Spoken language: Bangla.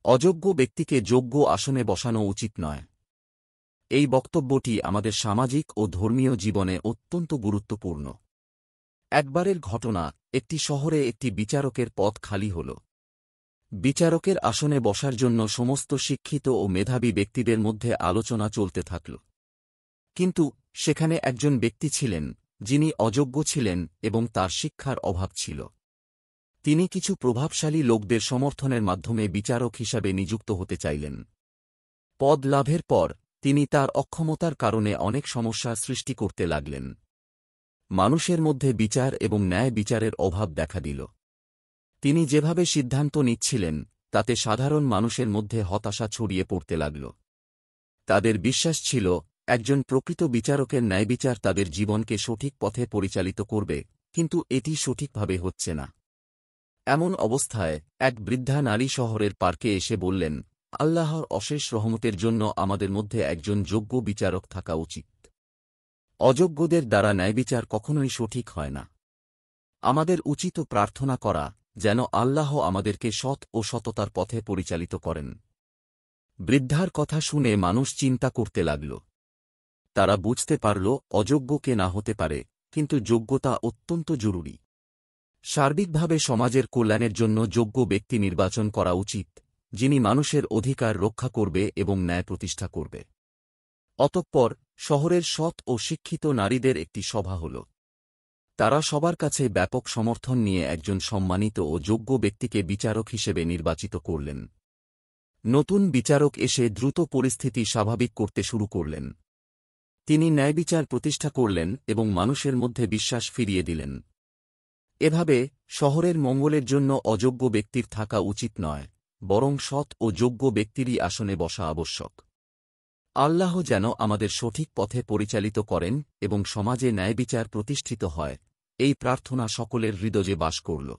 অযোগ্য ব্যক্তিকে যোগ্য আসনে বসানো উচিত নয়। এই বক্তব্যটি আমাদের সামাজিক ও ধর্মীয় জীবনে অত্যন্ত গুরুত্বপূর্ণ। একবারের ঘটনা, একটি শহরে একটি বিচারকের পদ খালি হল। বিচারকের আসনে বসার জন্য সমস্ত শিক্ষিত ও মেধাবী ব্যক্তিদের মধ্যে আলোচনা চলতে থাকল। কিন্তু সেখানে একজন ব্যক্তি ছিলেন, যিনি অযোগ্য ছিলেন এবং তার শিক্ষার অভাব ছিল। তিনি কিছু প্রভাবশালী লোকদের সমর্থনের মাধ্যমে বিচারক হিসাবে নিযুক্ত হতে চাইলেন। পদ লাভের পর তিনি তার অক্ষমতার কারণে অনেক সমস্যার সৃষ্টি করতে লাগলেন। মানুষের মধ্যে বিচার এবং ন্যায় বিচারের অভাব দেখা দিল। তিনি যেভাবে সিদ্ধান্ত নিচ্ছিলেন, তাতে সাধারণ মানুষের মধ্যে হতাশা ছড়িয়ে পড়তে লাগল। তাদের বিশ্বাস ছিল, একজন প্রকৃত বিচারকের ন্যায়বিচার তাদের জীবনকে সঠিক পথে পরিচালিত করবে, কিন্তু এটি সঠিকভাবে হচ্ছে না। এমন অবস্থায় এক বৃদ্ধা নারী শহরের পার্কে এসে বললেন, আল্লাহর অশেষ রহমতের জন্য আমাদের মধ্যে একজন যোগ্য বিচারক থাকা উচিত। অযোগ্যদের দ্বারা ন্যায়বিচার কখনোই সঠিক হয় না। আমাদের উচিত প্রার্থনা করা, যেন আল্লাহ আমাদেরকে সৎ ও সততার পথে পরিচালিত করেন। বৃদ্ধার কথা শুনে মানুষ চিন্তা করতে লাগল। তারা বুঝতে পারল, অযোগ্য কে না হতে পারে, কিন্তু যোগ্যতা অত্যন্ত জরুরি। সার্বিকভাবে সমাজের কল্যাণের জন্য যোগ্য ব্যক্তি নির্বাচন করা উচিত, যিনি মানুষের অধিকার রক্ষা করবে এবং ন্যায় প্রতিষ্ঠা করবে। অতঃপর শহরের সৎ ও শিক্ষিত নারীদের একটি সভা হল। তারা সবার কাছে ব্যাপক সমর্থন নিয়ে একজন সম্মানিত ও যোগ্য ব্যক্তিকে বিচারক হিসেবে নির্বাচিত করলেন। নতুন বিচারক এসে দ্রুত পরিস্থিতি স্বাভাবিক করতে শুরু করলেন। তিনি ন্যায়বিচার প্রতিষ্ঠা করলেন এবং মানুষের মধ্যে বিশ্বাস ফিরিয়ে দিলেন। এভাবে শহরের মঙ্গলের জন্য অযোগ্য ব্যক্তির থাকা উচিত নয়, বরং সৎ ও যোগ্য ব্যক্তিরই আসনে বসা আবশ্যক। আল্লাহ যেন আমাদের সঠিক পথে পরিচালিত করেন এবং সমাজে ন্যায়বিচার প্রতিষ্ঠিত হয়, এই প্রার্থনা সকলের হৃদয়ে বাস করল।